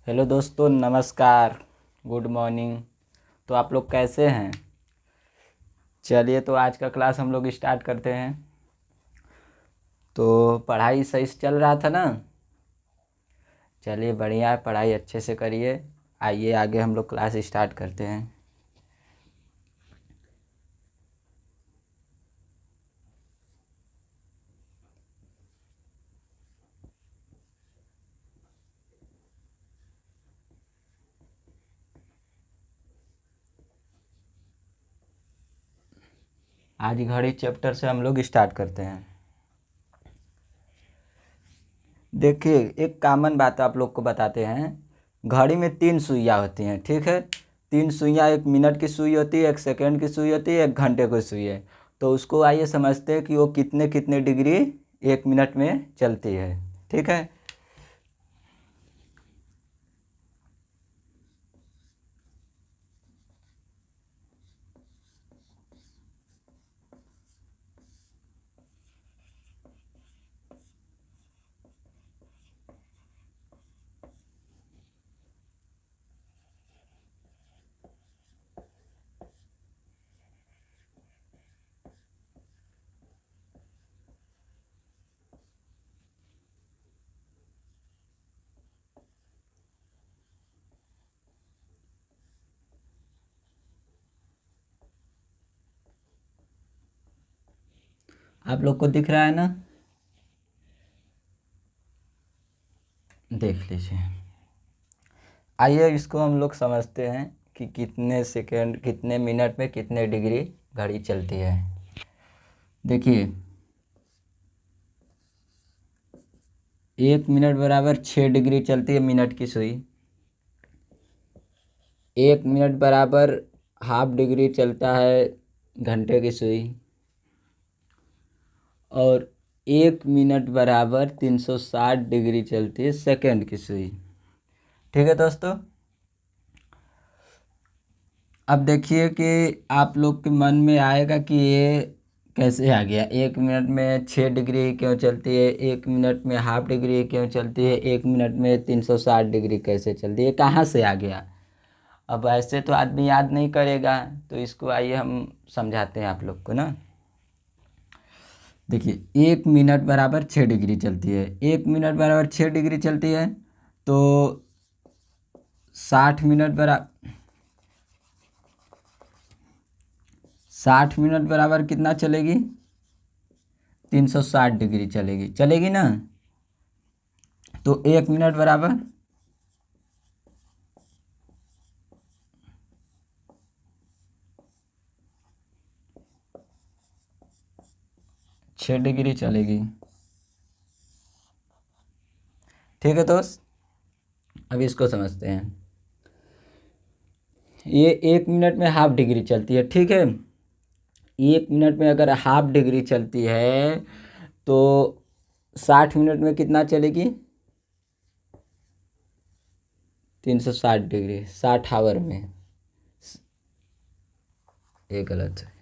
Hello दोस्तों, नमस्कार। Good morning. तो आप लोग कैसे हैं? चलिए, तो आज का क्लास हम लोग स्टार्ट करते हैं। तो पढ़ाई सही से चल रहा था ना? चलिए, बढ़िया है, पढ़ाई अच्छे से करिए। आइए आगे हम लोग क्लास स्टार्ट करते हैं। आज घड़ी चैप्टर से हम लोग स्टार्ट करते हैं। देखिए, एक कॉमन बात आप लोग को बताते हैं। घड़ी में 3 सुइयाँ होती हैं, ठीक है। 3 सुइयाँ, 1 मिनट की सुई होती है, 1 सेकंड की सुई होती है, 1 घंटे की सुई है। तो उसको आइए समझते हैं कि वो कितने कितने डिग्री 1 मिनट में चलती है, ठीक है। आप लोग को दिख रहा है ना? देख लीजिए। आइए इसको हम लोग समझते हैं कि कितने सेकंड, कितने मिनट में कितने डिग्री घड़ी चलती है। देखिए, 1 मिनट बराबर 6 डिग्री चलती है मिनट की सुई। 1 मिनट बराबर हाफ डिग्री चलता है घंटे की सुई। और 1 मिनट बराबर 360 डिग्री चलती है सेकंड की सुई। ठीक है दोस्तों। अब देखिए कि आप लोग के मन में आएगा कि ये कैसे आ गया। 1 मिनट में 6 डिग्री क्यों चलती है, 1 मिनट में हाफ डिग्री क्यों चलती है, 1 मिनट में 360 डिग्री कैसे चलती है, कहाँ से आ गया। अब ऐसे तो आदमी याद नहीं करेगा, तो इसको आइए हम समझाते हैं आप लोग को ना। देखिए, 1 मिनट बराबर 6 डिग्री चलती है। 1 मिनट बराबर 6 डिग्री चलती है तो 60 मिनट बराबर 60 मिनट बराबर कितना चलेगी? 360 डिग्री चलेगी, चलेगी ना। तो 1 मिनट बराबर 6 डिग्री चलेगी। ठीक है दोस्त, अब इसको समझते हैं। ये 1 मिनट में हाफ डिग्री चलती है, ठीक है। 1 मिनट में अगर हाफ डिग्री चलती है तो 60 मिनट में कितना चलेगी? 360 डिग्री 60 आवर में। ये गलत है।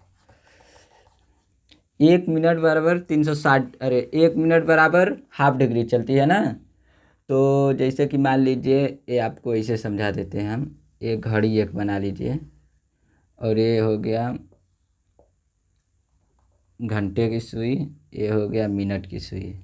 1 मिनट बराबर 360, अरे 1 मिनट बराबर हाफ डिग्री चलती है ना। तो जैसे कि मान लीजिए, ये आपको ऐसे समझा देते हैं हम। एक घड़ी एक बना लीजिए, और ये हो गया घंटे की सुई, ये हो गया मिनट की सुई।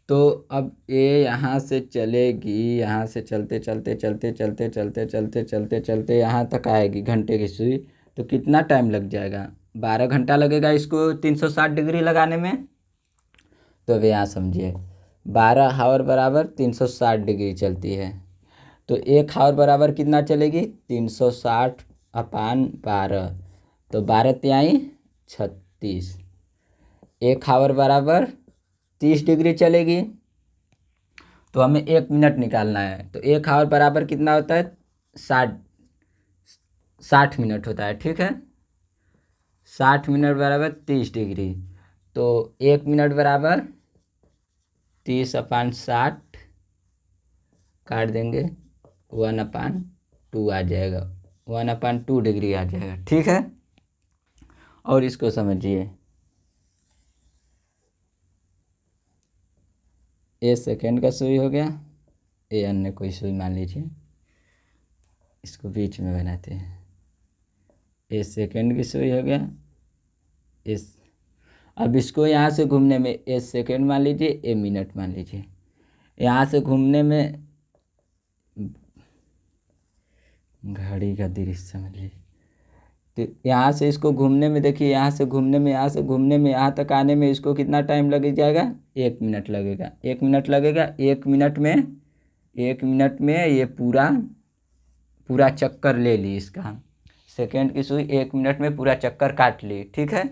तो अब ये यहाँ से चलेगी, यहाँ से चलते चलते चलते चलते चलते चलते चलते चलते यहाँ तक आएगी घंटे की सुई। तो कितना टाइम लग जाएगा? 12 घंटा लगेगा इसको 360 डिग्री लगाने में। तो अब यहाँ समझिए, 12 आवर बराबर 360 डिग्री चलती है। तो 1 आवर बराबर कितना चलेगी? 360 अपान 12। तो 12 तिहाई 36। 1 आवर बराबर 30 डिग्री चलेगी। तो हमें 1 मिनट निकालना है। तो 1 आवर बराबर कितना होता है? 60 60 मिनट होता है, ठीक है। 60 मिनट बराबर 30 डिग्री। तो 1 मिनट बराबर 30/60 काट देंगे, 1/2 आ जाएगा। 1/2 डिग्री आ जाएगा, ठीक है। और इसको समझिए, ए सेकेंड का सुई हो गया, ए अन्य कोई सुई मान लीजिए, इसको बीच में बनाते हैं, ए सेकेंड की सुई हो गया, इस अब इसको यहाँ से घूमने में ए सेकेंड मान लीजिए, ए मिनट मान लीजिए, यहाँ से घूमने में घड़ी का दृश्य समझ लीजिए, तो यहाँ से इसको घूमने में देखिए, यहाँ से घूमने में, यहाँ से घूमने में, यहाँ तक आने में इसको कितना टाइम लग जाएगा, 1 मिनट लगेगा, 1 मिनट लगेगा। 1 मिनट में ये पूरा पूरा चक्कर ले ली इसका, सेकेंड की सुई 1 मिनट में पूरा चक्कर काट ली। ठीक है,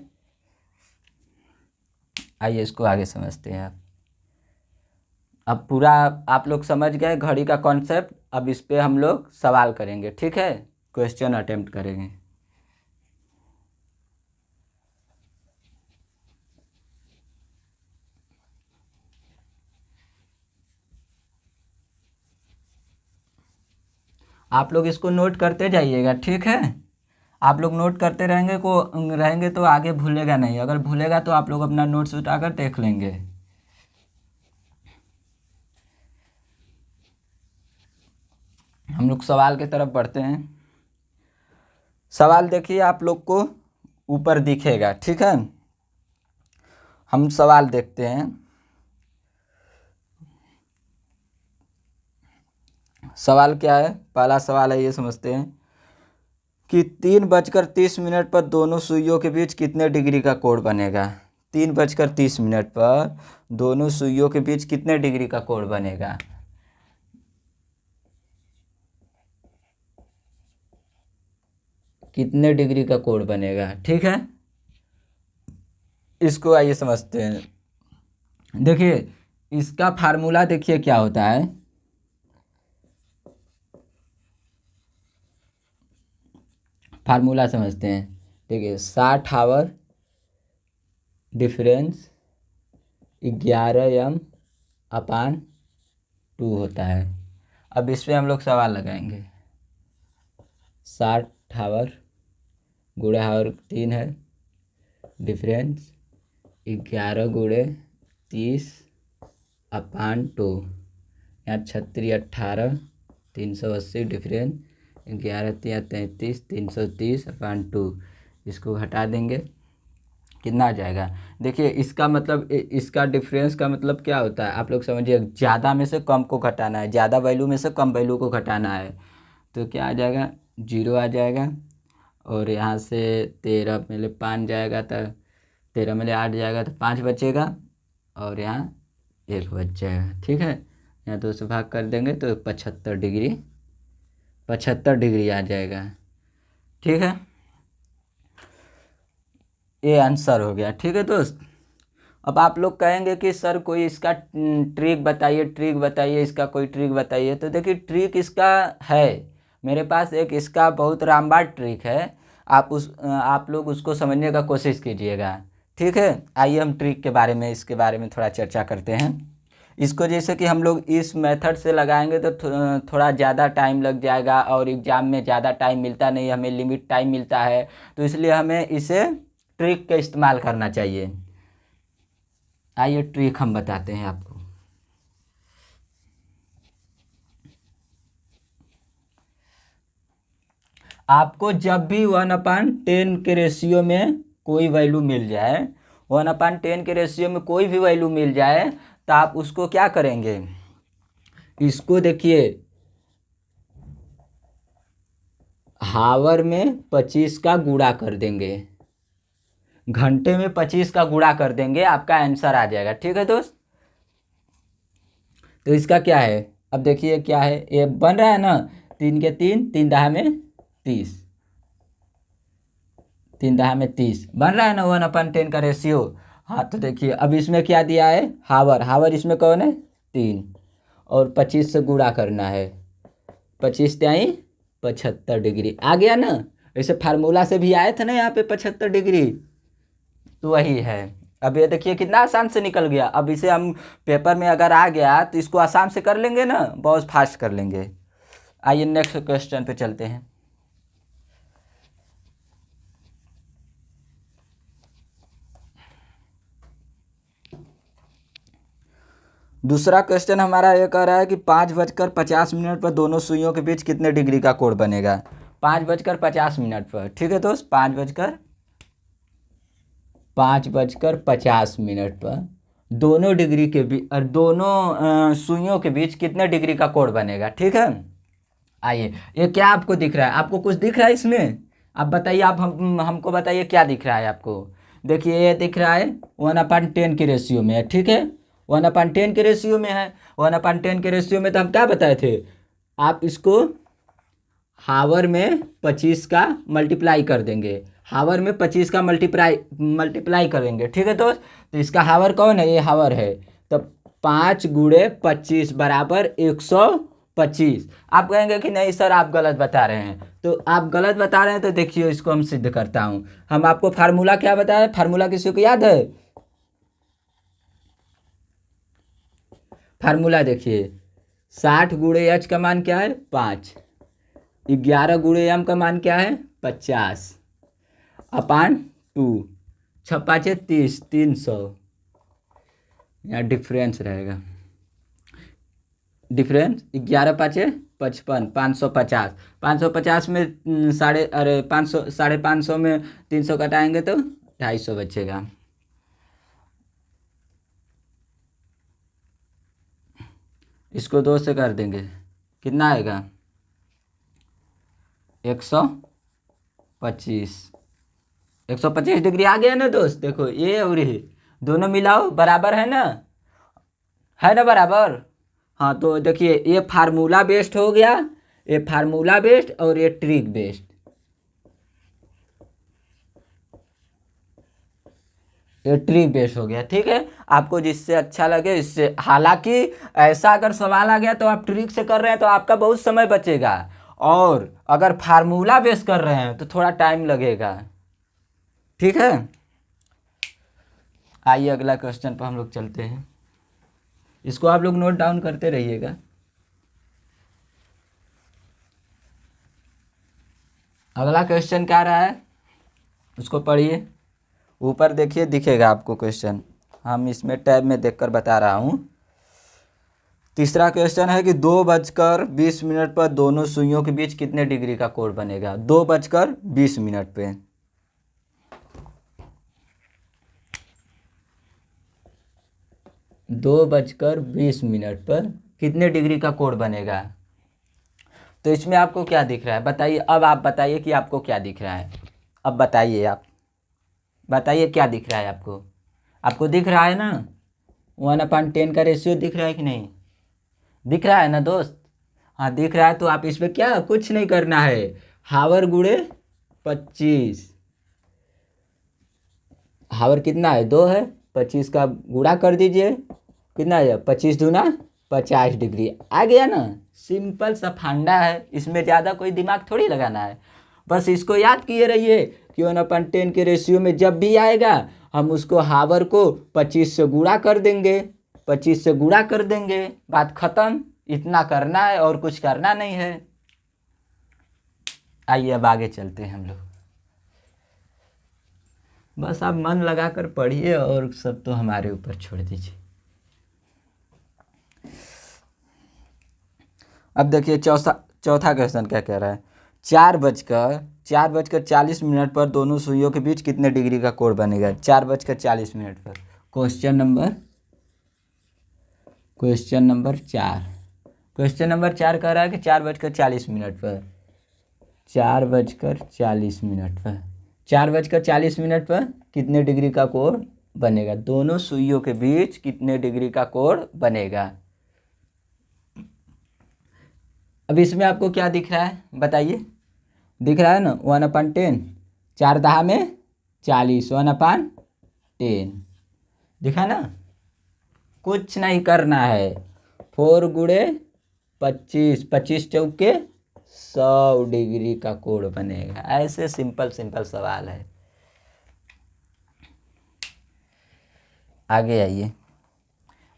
आइए इसको आगे समझते हैं। अब पूरा आप लोग समझ गए घड़ी का कॉन्सेप्ट। अब इस पे हम लोग सवाल करेंगे, ठीक है, क्वेश्चन अटेम्प्ट करेंगे। आप लोग इसको नोट करते जाइएगा, ठीक है, आप लोग नोट करते रहेंगे तो आगे भूलेगा नहीं, अगर भूलेगा तो आप लोग अपना नोट्स उठाकर देख लेंगे। हम लोग सवाल की तरफ बढ़ते हैं। सवाल देखिए आप लोग को ऊपर दिखेगा, ठीक है, हम सवाल देखते हैं। सवाल क्या है, पहला सवाल है, ये समझते हैं कि 3:30 पर दोनों सुइयों के बीच कितने डिग्री का कोण बनेगा। 3:30 पर दोनों सुइयों के बीच कितने डिग्री का कोण बनेगा। कितने डिग्री का कोण बनेगा, ठीक है, इसको आइए समझते हैं। देखिए इसका फार्मूला देखिए क्या होता है, फार्मूला समझते हैं। देखिए 60 आवर डिफरेंस 11m/2 होता है। अब इस पर हम लोग सवाल लगाएंगे। 60 आवर गुणे आवर 3 है, डिफरेंस 11 गुणे 30/2, यहाँ 36 18 380 डिफरेंस 11 3 33 330/2, इसको हटा देंगे, कितना आ जाएगा। देखिए इसका मतलब, इसका डिफरेंस का मतलब क्या होता है आप लोग समझिए, ज़्यादा में से कम को घटाना है, ज़्यादा वैल्यू में से कम वैल्यू को घटाना है, तो क्या आ जाएगा, 0 आ जाएगा। और यहाँ से 13 में 5 जाएगा तो 13 में 8 जाएगा तो 5 बचेगा, और यहाँ 1 बच जाएगा, ठीक है, यहाँ 2 से भाग कर देंगे तो 75 डिग्री आ जाएगा, ठीक है, ये आंसर हो गया। ठीक है दोस्त, अब आप लोग कहेंगे कि सर कोई इसका ट्रिक बताइए, इसका कोई ट्रिक बताइए। तो देखिए ट्रिक इसका है, मेरे पास एक इसका बहुत रामबाण ट्रिक है, आप लोग उसको समझने का कोशिश कीजिएगा, ठीक है। आइए हम ट्रिक के बारे में, इसके बारे में थोड़ा चर्चा करते हैं। इसको जैसे कि हम लोग इस मेथड से लगाएंगे तो थोड़ा ज़्यादा टाइम लग जाएगा, और एग्ज़ाम में ज़्यादा टाइम मिलता नहीं, हमें लिमिट टाइम मिलता है, तो इसलिए हमें इसे ट्रिक का इस्तेमाल करना चाहिए। आइए ट्रिक हम बताते हैं आपको। आपको जब भी 1/10 के रेशियो में कोई वैल्यू मिल जाए, 1/10 के रेशियो में कोई भी वैल्यू मिल जाए, तो आप उसको क्या करेंगे, इसको देखिए हावर में 25 का गुणा कर देंगे, घंटे में 25 का गुणा कर देंगे, आपका आंसर आ जाएगा, ठीक है दोस्त। तो इसका क्या है, अब देखिए क्या है, ये बन रहा है ना, 3 के 3, 3 दहा में 30, 3 दहा में 30 बन रहा है ना 1/10 का रेशियो। हाँ तो देखिए अब इसमें क्या दिया है, हावर इसमें कौन है, 3, और 25 से गुणा करना है, 25 त्याई 75 डिग्री आ गया ना। वैसे फार्मूला से भी आए थे ना यहाँ पे 75 डिग्री, तो वही है। अब ये देखिए कितना आसान से निकल गया। अब इसे हम पेपर में अगर आ गया तो इसको आसान से कर लेंगे ना, बहुत फास्ट कर लेंगे। आइए नेक्स्ट क्वेश्चन पे चलते हैं। दूसरा क्वेश्चन हमारा ये कह रहा है कि 5:50 पर दोनों सुइयों के बीच कितने डिग्री का कोण बनेगा। 5:50 पर, ठीक है दोस्त, 5:50 पर दोनों डिग्री के बीच और दोनों सुइयों के बीच कितने डिग्री का कोण बनेगा, ठीक है। आइए, ये क्या आपको दिख रहा है, आपको कुछ दिख रहा है इसमें, आप बताइए, आप हमको बताइए क्या दिख रहा है आपको। देखिए ये दिख रहा है 1/10 की रेशियो में है, ठीक है, 1/10 के रेशियो में है। 1/10 के रेशियो में तो हम क्या बताए थे, आप इसको हावर में 25 का मल्टीप्लाई कर देंगे, हावर में 25 का मल्टीप्लाई करेंगे, ठीक है दोस्त। तो इसका हावर कौन है, ये हावर है, तो 5 × 25 बराबर 125। आप कहेंगे कि नहीं सर आप गलत बता रहे हैं, तो आप गलत बता रहे हैं तो देखिए इसको हम सिद्ध करता हूँ। हम आपको फार्मूला क्या बताए, फार्मूला किसी को याद है, फार्मूला देखिए, 60 × h का मान क्या है 5, 11 × m का मान क्या है 50/2, 6×5 = 30, 300, यहाँ डिफरेंस रहेगा, डिफरेंस 11×5 = 55, 550, 550 में 550 में 300 घटाएंगे तो 250 बचेगा। इसको 2 से कर देंगे, कितना आएगा 125, 125 डिग्री आ गया ना दोस्त। देखो ये और ये दोनों मिलाओ, बराबर है ना, है ना बराबर। हाँ तो देखिए ये फार्मूला बेस्ड हो गया, ये फार्मूला बेस्ड और ये ट्रिक बेस्ड, ये ट्रिक बेस्ड हो गया, ठीक है। आपको जिससे अच्छा लगे इससे, हालांकि ऐसा अगर सवाल आ गया तो आप ट्रिक से कर रहे हैं तो आपका बहुत समय बचेगा, और अगर फार्मूला बेस कर रहे हैं तो थोड़ा टाइम लगेगा, ठीक है। आइए अगला क्वेश्चन पर हम लोग चलते हैं, इसको आप लोग नोट डाउन करते रहिएगा। अगला क्वेश्चन क्या रहा है उसको पढ़िए, ऊपर देखिए दिखेगा आपको क्वेश्चन, हम इसमें टैब में देखकर बता रहा हूँ। तीसरा क्वेश्चन है कि 2:20 पर दोनों सुइयों के बीच कितने डिग्री का कोण बनेगा। 2:20 पे 2:20 पर कितने डिग्री का कोण बनेगा। तो इसमें आपको क्या दिख रहा है बताइए, अब आप बताइए कि आपको क्या दिख रहा है, अब बताइए, आप बताइए क्या दिख रहा है आपको, आपको दिख रहा है ना 1/10 का रेशियो दिख रहा है कि नहीं, दिख रहा है ना दोस्त। हाँ दिख रहा है, तो आप इसमें क्या कुछ नहीं करना है, हावर गुणे 25, हावर कितना है 2 है, 25 का गुणा कर दीजिए, कितना है 25 दूना 50 डिग्री, आ गया ना। सिंपल सा फंडा है, इसमें ज़्यादा कोई दिमाग थोड़ी लगाना है, बस इसको याद किए रहिए कि 1/10 के रेशियो में जब भी आएगा हम उसको हावर को 25 से गुणा कर देंगे, 25 से गुणा कर देंगे, बात खत्म। इतना करना है और कुछ करना नहीं है। आइए अब आगे चलते हैं हम लोग, बस आप मन लगाकर पढ़िए और सब तो हमारे ऊपर छोड़ दीजिए। अब देखिए चौथा क्वेश्चन क्या कह रहा है, 4:40 पर दोनों सुइयों के बीच कितने डिग्री का कोण बनेगा। 4:40 पर क्वेश्चन नंबर 4, क्वेश्चन नंबर 4 कह रहा है कि 4:40 पर 4:40 पर कितने डिग्री का कोण बनेगा, दोनों सुइयों के बीच कितने डिग्री का कोण बनेगा। अब इसमें आपको क्या दिख रहा है बताइए, दिख रहा है ना 1/10, 4 दहा में 40, 1/10 दिखा ना। कुछ नहीं करना है, 4 × 25, 25 चौके 100 डिग्री का कोण बनेगा। ऐसे सिंपल सवाल है। आगे आइए,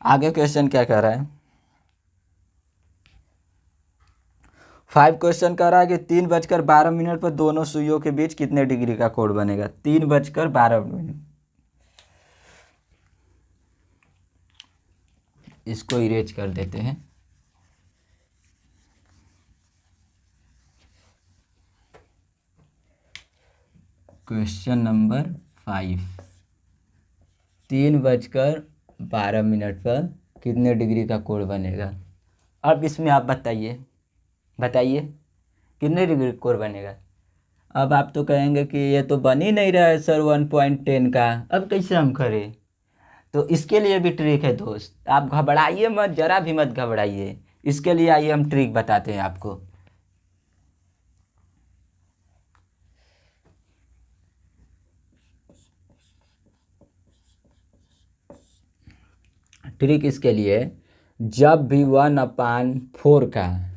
आगे क्वेश्चन क्या कह रहा है, 5 क्वेश्चन कह रहा है कि 3:12 पर दोनों सुइयों के बीच कितने डिग्री का कोण बनेगा। 3:12, इसको इरेज कर देते हैं। क्वेश्चन नंबर 5, 3:12 पर कितने डिग्री का कोण बनेगा। अब इसमें आप बताइए कितने डिग्री कोण बनेगा। अब आप तो कहेंगे कि ये तो बन ही नहीं रहा है सर 1.10 का, अब कैसे हम करें। तो इसके लिए भी ट्रिक है दोस्त, आप घबराइए मत, ज़रा भी मत घबराइए। इसके लिए आइए हम ट्रिक बताते हैं आपको। ट्रिक इसके लिए, जब भी 1/4 का,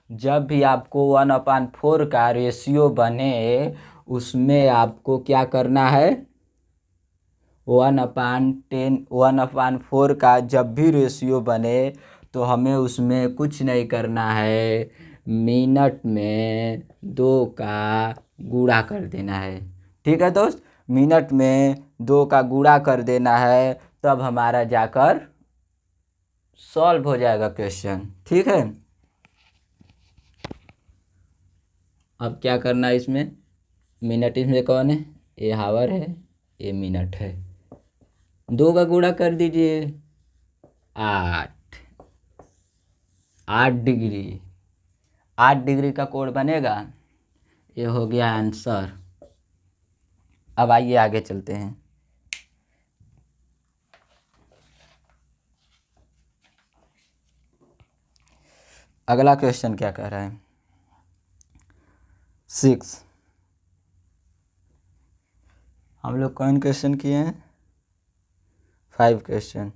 जब भी आपको 1/4 का रेशियो बने, उसमें आपको क्या करना है, 1/4 का जब भी रेशियो बने तो हमें उसमें कुछ नहीं करना है, मिनट में 2 का गुणा कर देना है। ठीक है दोस्त, मिनट में 2 का गुणा कर देना है, तब हमारा जाकर सॉल्व हो जाएगा क्वेश्चन। ठीक है, अब क्या करना है इसमें, मिनट इसमें कौन है, ये हावर है, ये मिनट है। 2 का गुणा कर दीजिए, 8 डिग्री, 8 डिग्री का कोण बनेगा। ये हो गया आंसर। अब आइए आगे चलते हैं। अगला क्वेश्चन क्या कह रहा है, 6। हम लोग कौन क्वेश्चन किए हैं, 5 क्वेश्चन।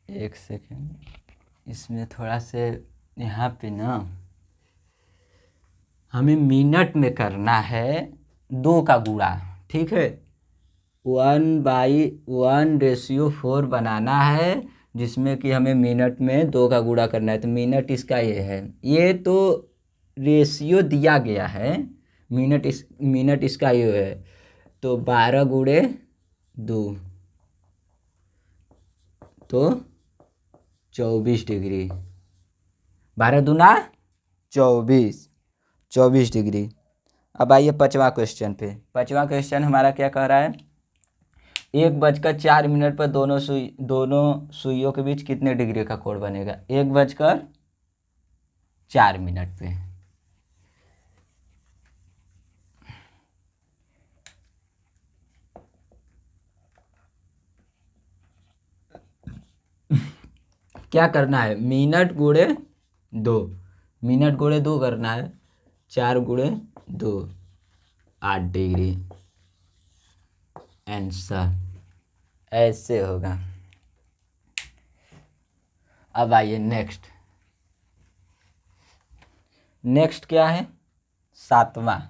एक सेकेंड, इसमें थोड़ा से यहाँ पे ना हमें मिनट में करना है 2 का गुणा। ठीक है, 1/1/4 बनाना है, जिसमें कि हमें मिनट में 2 का गुणा करना है। तो मिनट इसका ये है, ये तो रेशियो दिया गया है, मिनट इसका ये है। तो 12 गुणे 2 तो 24 डिग्री, 12 दूना 24 डिग्री। अब आइए 5वां क्वेश्चन पे। 5वां क्वेश्चन हमारा क्या कह रहा है, 1:04 पर दोनों सुइयों के बीच कितने डिग्री का कोण बनेगा। 1:04 पे क्या करना है, मिनट गुणे 2, मिनट गुणे 2 करना है, 4 गुणे 2 8 डिग्री, आंसर ऐसे होगा। अब आइए नेक्स्ट क्या है, 7वां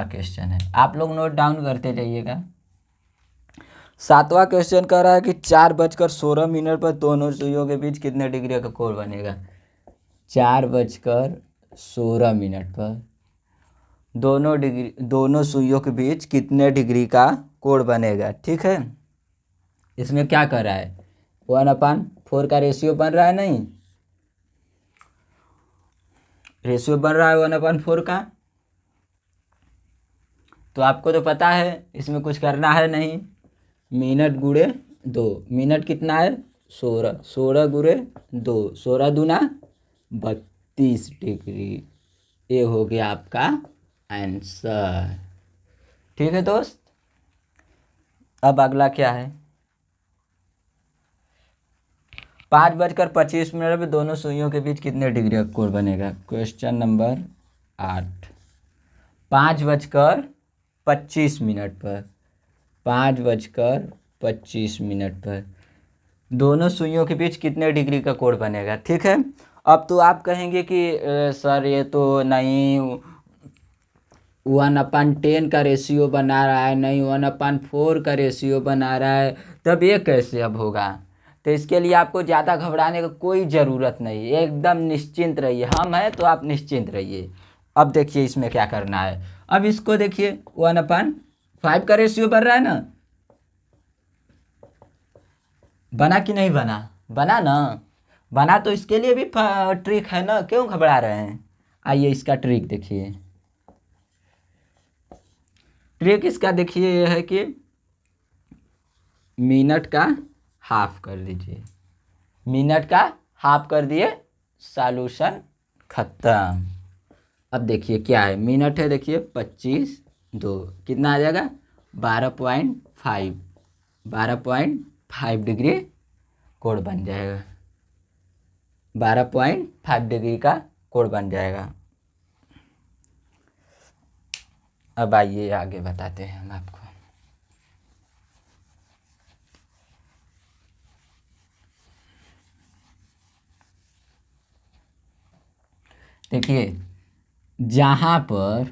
क्वेश्चन है। आप लोग नोट डाउन करते जाइएगा। 7वां क्वेश्चन कह रहा है कि 4:16 पर दोनों सुइयों के बीच कितने डिग्री का कोण बनेगा। 4:16 पर दोनों सुइयों के बीच कितने डिग्री का कोण बनेगा। ठीक है, इसमें क्या कर रहा है, 1/4 का रेशियो बन रहा है, नहीं रेशियो बन रहा है 1/4 का। तो आपको तो पता है इसमें कुछ करना है नहीं, मिनट गुणे 2, मिनट कितना है 16, 16 गुणे 2, 16 दूना 32 डिग्री। ये हो गया आपका आंसर। ठीक है दोस्त, अब अगला क्या है, 5:25 पर दोनों सुइयों के बीच कितने डिग्री का कोण बनेगा। क्वेश्चन नंबर 8, 5:25 पर 5:25 पर दोनों सुइयों के बीच कितने डिग्री का कोण बनेगा। ठीक है, अब तो आप कहेंगे कि सर ये तो नहीं 1/10 का रेशियो बना रहा है, नहीं 1/4 का रेशियो बना रहा है, तब ये कैसे अब होगा। तो इसके लिए आपको ज़्यादा घबराने का कोई ज़रूरत नहीं, एकदम निश्चिंत रहिए। हम हैं तो आप निश्चिंत रहिए। अब देखिए इसमें क्या करना है। अब इसको देखिए 1/5 का रेशियो बन रहा है ना, बना कि नहीं बना? बना ना? बना तो इसके लिए भी ट्रिक है ना, क्यों घबरा रहे हैं? आइए इसका ट्रिक देखिए। ट्रिक इसका देखिए ये है कि मिनट का हाफ कर दीजिए, मिनट का हाफ कर दिए, सॉल्यूशन खत्म। अब देखिए क्या है, मिनट है देखिए 25/2, कितना आ जाएगा? 12.5, 12.5 डिग्री कोण बन जाएगा, 12.5 डिग्री का कोण बन जाएगा। अब आइए आगे बताते हैं हम आपको। देखिए जहाँ पर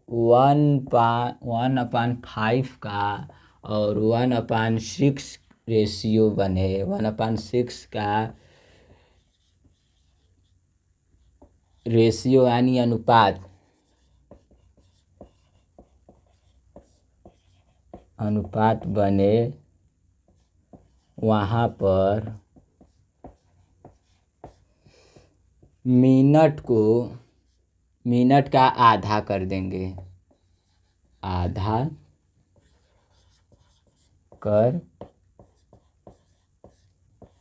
1/5 का और 1/6 रेशियो बने, 1/6 का रेशियो यानी अनुपात बने, वहाँ पर मिनट का आधा कर देंगे, आधा कर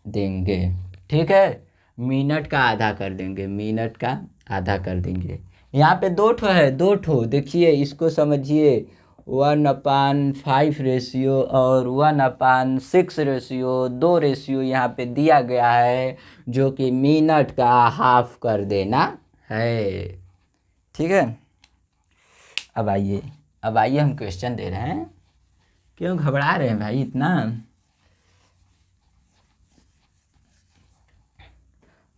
देंगे, ठीक है? मिनट का आधा कर देंगे, मिनट का आधा कर देंगे। यहाँ पे दो ठो है, दो ठो देखिए, इसको समझिए। 1/5 रेशियो और 1/6 रेशियो, दो रेशियो यहाँ पे दिया गया है, जो कि मिनट का हाफ कर देना है, ठीक है? अब आइए हम क्वेश्चन दे रहे हैं। क्यों घबरा रहे हैं भाई इतना?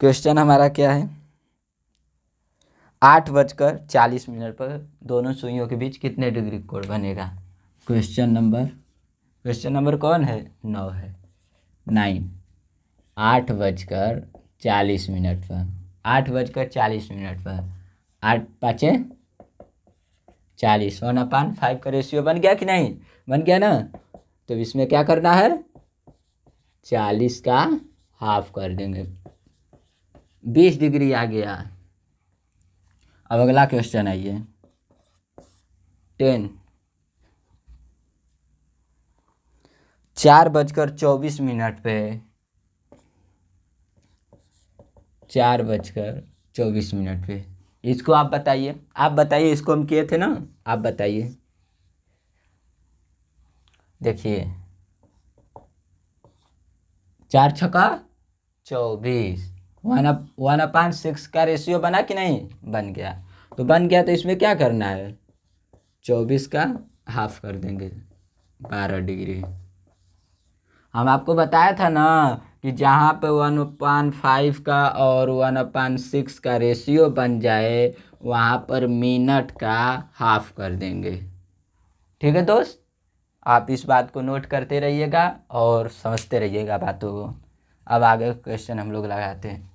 क्वेश्चन हमारा क्या है? 8:40 पर दोनों सुइयों के बीच कितने डिग्री कोण बनेगा? क्वेश्चन नंबर कौन है? 9 है, 9। 8:40 पर, 8:40 पर 8×5 = 40, 1/5 का रेशियो बन गया कि नहीं? बन गया ना? तो इसमें क्या करना है? 40 का हाफ कर देंगे, 20 डिग्री आ गया। अब अगला क्वेश्चन आइए 10। 4:24 पे, 4:24 पे इसको आप बताइए, इसको हम किए थे ना, आप बताइए। देखिए 4×6 = 24, 1/6 का रेशियो बना कि नहीं? बन गया। तो इसमें क्या करना है? 24 का हाफ कर देंगे, 12 डिग्री। हम आपको बताया था ना कि जहाँ पे 1/5 का और 1/6 का रेशियो बन जाए, वहाँ पर मिनट का हाफ कर देंगे, ठीक है दोस्त? आप इस बात को नोट करते रहिएगा और समझते रहिएगा बातों को। अब आगे क्वेश्चन हम लोग लगाते हैं।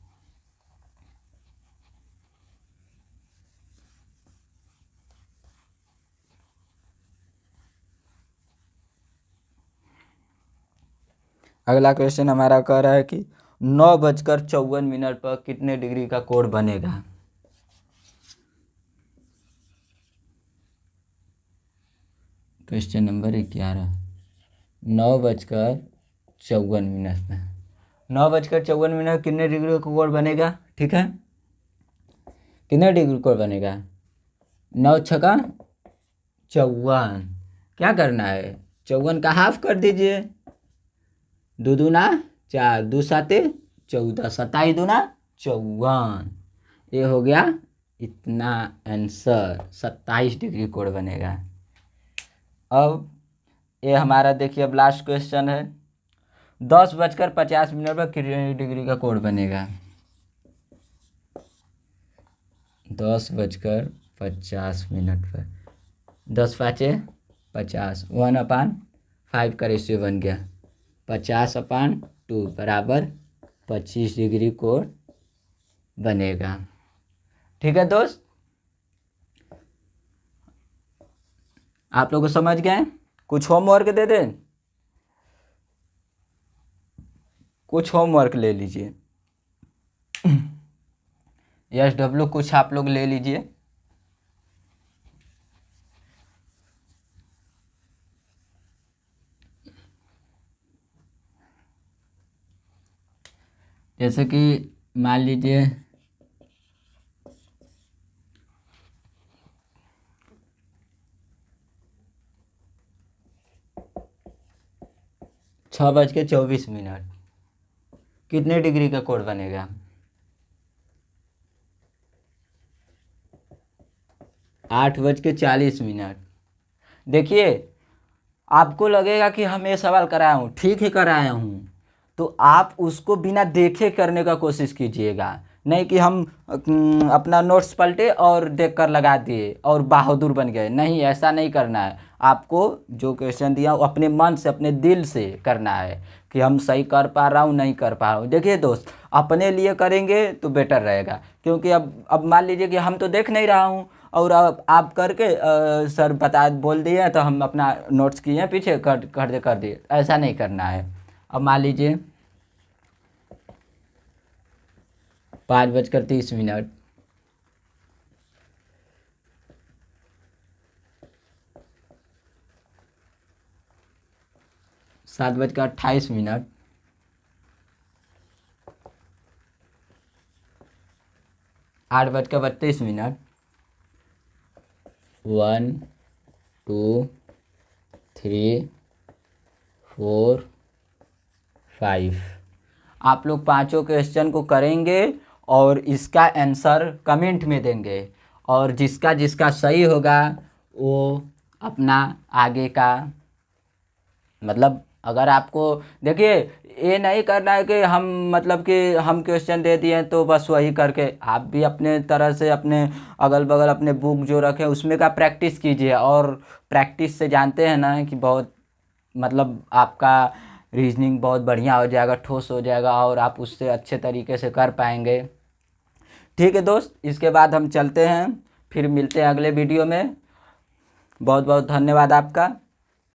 अगला क्वेश्चन हमारा कह रहा है कि 9:54 पर कितने डिग्री का कोण बनेगा? क्वेश्चन नंबर 11, 9:54 पर 9:54 कितने डिग्री का कोण बनेगा? ठीक है, कितने डिग्री कोण बनेगा? 9×6 = 54। क्या करना है? 54 का हाफ कर दीजिए, 2×2 = 4, 2×7 = 14, 27×2 = 54। ये हो गया इतना आंसर, 27 डिग्री कोण बनेगा। अब ये हमारा देखिए, अब लास्ट क्वेश्चन है 10:50 पर कितने डिग्री का कोण बनेगा? 10:50 पर 10×5 = 50, 1/5 5 का रेशियो बन गया 50/2 बराबर 25 डिग्री कोण बनेगा। ठीक है दोस्त, आप लोग समझ गए? कुछ होमवर्क दे दें, कुछ होमवर्क ले लीजिए। यस डब्लू, कुछ आप लोग ले लीजिए। जैसे कि मान लीजिए 6:24 कितने डिग्री का कोण बनेगा? 8:40। देखिए, आपको लगेगा कि हम ये सवाल कराया हूँ, ठीक ही कराया हूँ, तो आप उसको बिना देखे करने का कोशिश कीजिएगा, नहीं कि हम अपना नोट्स पलटे और देख कर लगा दिए और बहादुर बन गए। नहीं, ऐसा नहीं करना है। आपको जो क्वेश्चन दिया वो अपने मन से, अपने दिल से करना है कि हम सही कर पा रहा हूँ, नहीं कर पा रहा हूँ। देखिए दोस्त, अपने लिए करेंगे तो बेटर रहेगा, क्योंकि अब मान लीजिए कि हम तो देख नहीं रहा हूँ और आप करके सर बता बोल दिए तो हम अपना नोट्स किए पीछे कर दिए, ऐसा नहीं करना है। अब मान लीजिए 5:30। 7:28। 8:32। 1 2 3 4 5। आप लोग पांचों क्वेश्चन को करेंगे और इसका आंसर कमेंट में देंगे, और जिसका जिसका सही होगा वो अपना आगे का, मतलब अगर आपको, देखिए ये नहीं करना है कि हम, मतलब कि हम क्वेश्चन दे दिए तो बस वही करके, आप भी अपने तरह से अपने अगल बगल अपने बुक जो रखें उसमें का प्रैक्टिस कीजिए, और प्रैक्टिस से जानते हैं ना कि बहुत, मतलब आपका रीजनिंग बहुत बढ़िया हो जाएगा, ठोस हो जाएगा और आप उससे अच्छे तरीके से कर पाएंगे। ठीक है दोस्त, इसके बाद हम चलते हैं, फिर मिलते हैं अगले वीडियो में। बहुत बहुत धन्यवाद आपका।